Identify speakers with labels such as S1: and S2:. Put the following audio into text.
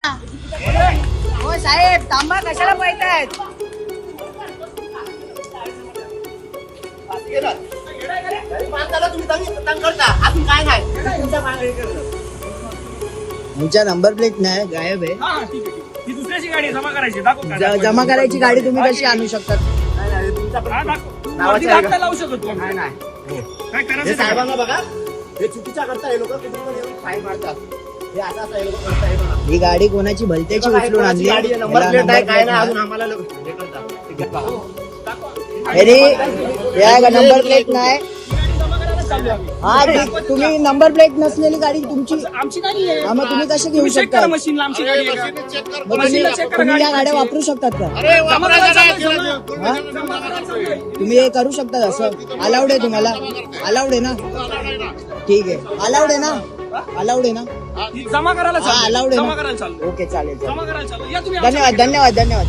S1: हो साहेब थांबा, कशाला पळतायत? तुमच्या नंबर प्लेट नाही गायब आहे.
S2: ही दुसऱ्याची गाडी जमा करायची.
S1: जमा करायची गाडी तुम्ही कशी आणू शकतात?
S2: लावू शकतो. काय करायचं
S3: साहेबांना बघा, हे चुकीच्या करता हे लोक फाईन मारतात. हे असं हे लोक करताय बघा.
S1: ही गाडी कोणाची भलत्याची उचलून आणली?
S3: नंबर प्लेट आहे काय नाही अजून आम्हाला हे करतात.
S1: नंबर प्लेट नाही. हा ठीक, तुम्ही नंबर प्लेट नसलेली गाडी तुमची
S2: आमची गाडी आहे.
S1: मग तुम्ही कशी घेऊ
S2: चेक
S1: शकता?
S2: करा मशीनला, आमची गाडी आहे का?
S1: मग तुम्ही या गाड्या वापरू शकतात का? तुम्ही हे करू शकता असं? अलाउड आहे तुम्हाला? अलाउड आहे ना? ठीक आहे, अलाउड आहे ना? अलाउड आहे ना?
S2: जमा करायला
S1: हा अलाउड आहे
S2: जमा
S1: ना?
S2: करायला चालू.
S1: ओके चालेल
S2: जमा करायला चालू. या तुम्ही
S1: धन्यवाद धन्यवाद धन्यवाद.